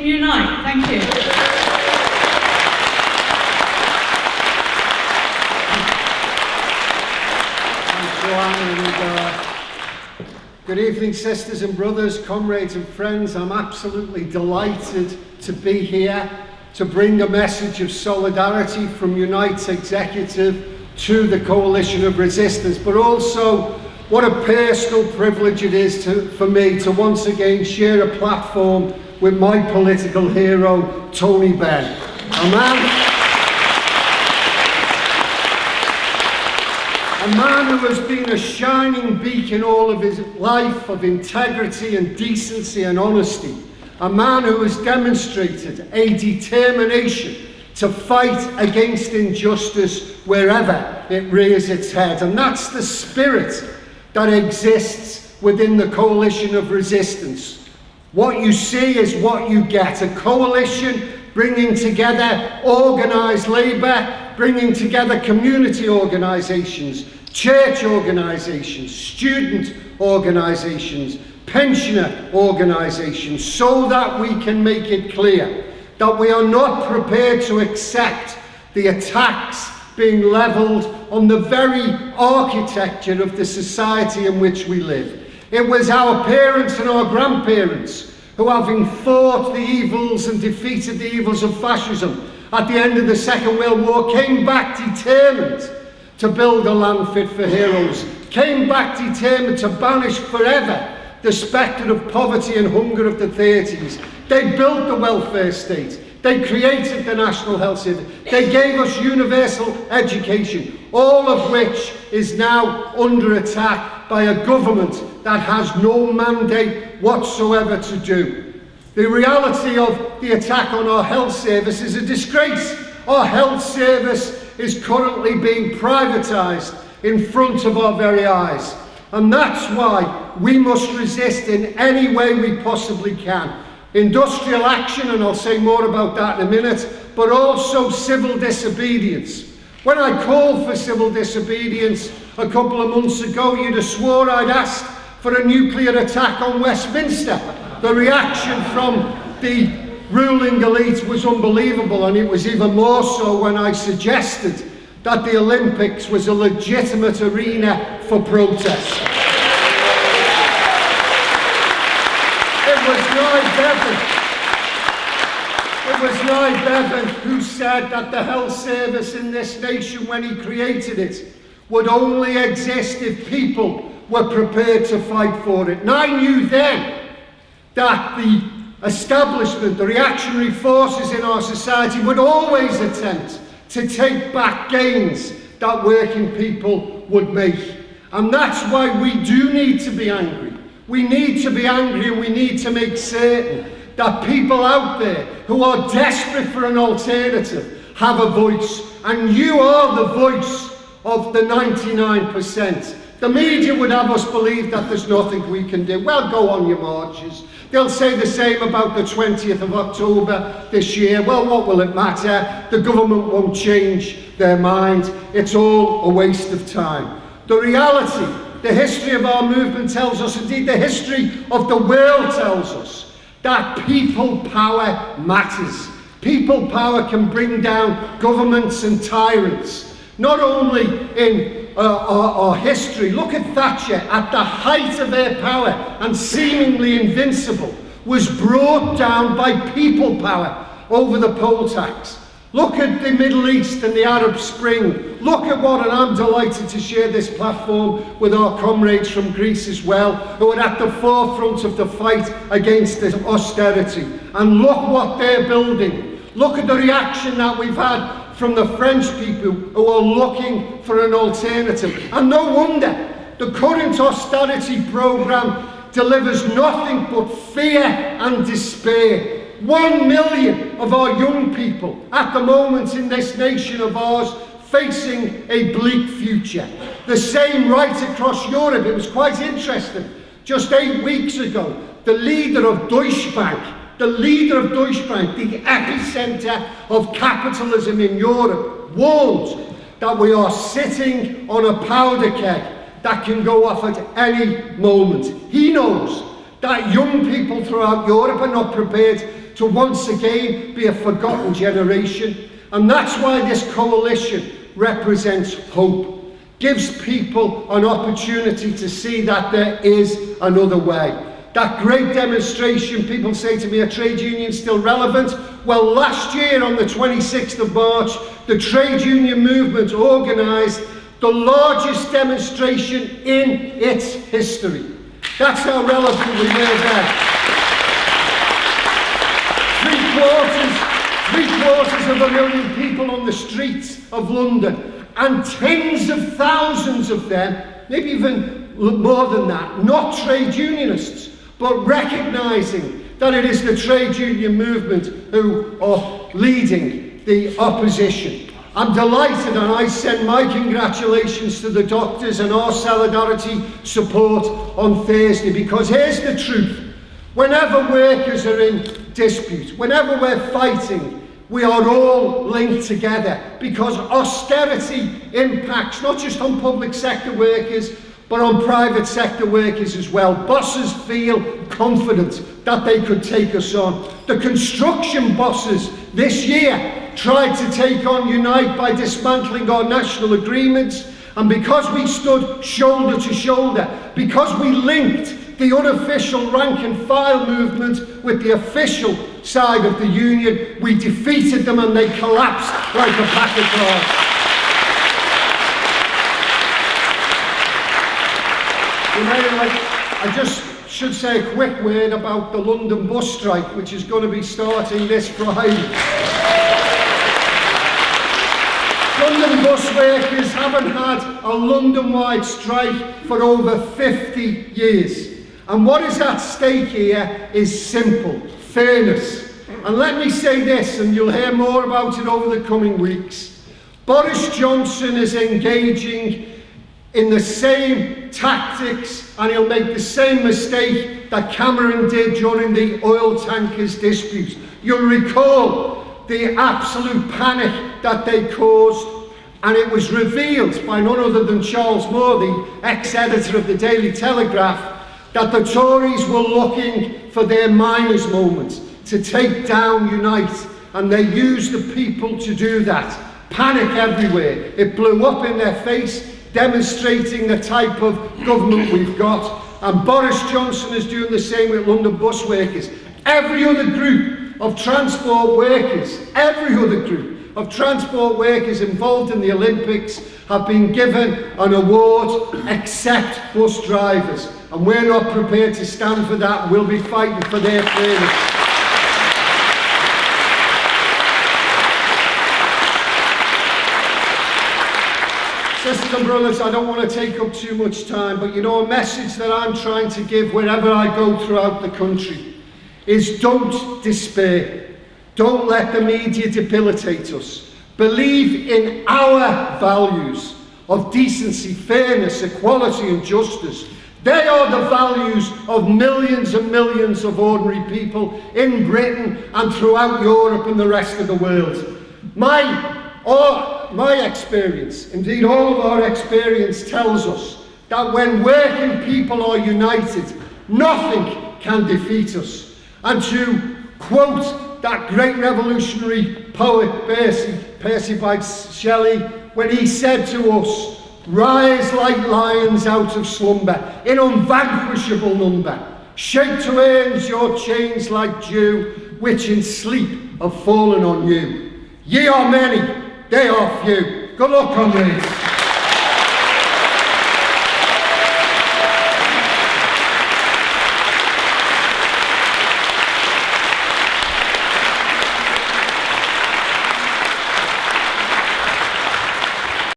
can unite. Thank you. Thanks, Joanne, and good evening, sisters and brothers, comrades and friends. I'm absolutely delighted to be here to bring a message of solidarity from Unite's executive to the Coalition of Resistance, but also what a personal privilege it is for me to once again share a platform with my political hero, Tony Benn. A man who has been a shining beacon all of his life of integrity and decency and honesty. A man who has demonstrated a determination to fight against injustice wherever it rears its head. And that's the spirit that exists within the Coalition of Resistance. What you see is what you get. A coalition bringing together organised labour, bringing together community organisations, church organisations, student organisations, pensioner organisations, so that we can make it clear that we are not prepared to accept the attacks being levelled on the very architecture of the society in which we live. It was our parents and our grandparents who, having fought the evils and defeated the evils of fascism at the end of the Second World War, came back determined to build a land fit for heroes, came back determined to banish forever the spectre of poverty and hunger of the 30s. They built the welfare state. They created the National Health Service. They gave us universal education, all of which is now under attack by a government that has no mandate whatsoever to do. The reality of the attack on our health service is a disgrace. Our health service is currently being privatised in front of our very eyes. And that's why we must resist in any way we possibly can. Industrial action, and I'll say more about that in a minute, but also civil disobedience. When I called for civil disobedience a couple of months ago, you'd have swore I'd asked for a nuclear attack on Westminster. The reaction from the ruling elite was unbelievable, and it was even more so when I suggested that the Olympics was a legitimate arena for protest. It was Nye Bevan who said that the health service in this nation, when he created it, would only exist if people were prepared to fight for it. And I knew then that the establishment, the reactionary forces in our society would always attempt to take back gains that working people would make. And that's why we do need to be angry. We need to be angry, and we need to make certain that people out there who are desperate for an alternative have a voice. And you are the voice of the 99%. The media would have us believe that there's nothing we can do. Well, go on your marches. They'll say the same about the 20th of October this year. Well, what will it matter? The government won't change their mind. It's all a waste of time. The reality, the history of our movement tells us, indeed the history of the world tells us, that people power matters. People power can bring down governments and tyrants. Not only in our history, look at Thatcher at the height of her power and seemingly invincible, was brought down by people power over the poll tax. Look at the Middle East and the Arab Spring. Look at what, and I'm delighted to share this platform with our comrades from Greece as well, who are at the forefront of the fight against this austerity. And look what they're building. Look at the reaction that we've had from the French people who are looking for an alternative. And no wonder the current austerity programme delivers nothing but fear and despair. 1 million of our young people at the moment in this nation of ours facing a bleak future. The same right across Europe. It was quite interesting. Just 8 weeks ago, the leader of Deutsche Bank, the epicenter of capitalism in Europe, warned that we are sitting on a powder keg that can go off at any moment. He knows that young people throughout Europe are not prepared to once again be a forgotten generation. And that's why this coalition represents hope, gives people an opportunity to see that there is another way. That great demonstration, people say to me, are trade unions still relevant? Well, last year on the 26th of March, the trade union movement organised the largest demonstration in its history. That's how relevant we were there. Three quarters of a million people on the streets of London, and tens of thousands of them, maybe even more than that, not trade unionists, but recognising that it is the trade union movement who are leading the opposition. I'm delighted, and I send my congratulations to the doctors and our solidarity support on Thursday, because here's the truth. Whenever workers are in dispute, whenever we're fighting, we are all linked together, because austerity impacts not just on public sector workers, but on private sector workers as well. Bosses feel confident that they could take us on. The construction bosses this year tried to take on Unite by dismantling our national agreements, and because we stood shoulder to shoulder, because we linked the unofficial rank and file movement with the official side of the union, we defeated them and they collapsed like a pack of cards. I just should say a quick word about the London bus strike, which is going to be starting this Friday. London bus workers haven't had a London-wide strike for over 50 years. And what is at stake here is simple: fairness. And let me say this, and you'll hear more about it over the coming weeks. Boris Johnson is engaging in the same tactics, and he'll make the same mistake that Cameron did during the oil tankers dispute. You'll recall the absolute panic that they caused, and it was revealed by none other than Charles Moore, the ex-editor of the Daily Telegraph, that the Tories were looking for their miners' moment to take down Unite, and they used the people to do that. Panic everywhere. It blew up in their face, demonstrating the type of government we've got. And Boris Johnson is doing the same with London bus workers. Every other group of transport workers, involved in the Olympics have been given an award, except bus drivers. And we're not prepared to stand for that. We'll be fighting for their fairness. Sisters and brothers, I don't want to take up too much time, but you know, a message that I'm trying to give wherever I go throughout the country is don't despair. Don't let the media debilitate us. Believe in our values of decency, fairness, equality and justice. They are the values of millions and millions of ordinary people in Britain and throughout Europe and the rest of the world. My experience, indeed all of our experience, tells us that when working people are united, nothing can defeat us. And to quote that great revolutionary poet Percy Bysshe Shelley, when he said to us, "Rise like lions out of slumber, in unvanquishable number. Shake to earns your chains like dew, which in sleep have fallen on you. Ye are many, they are few." Good luck, comrades.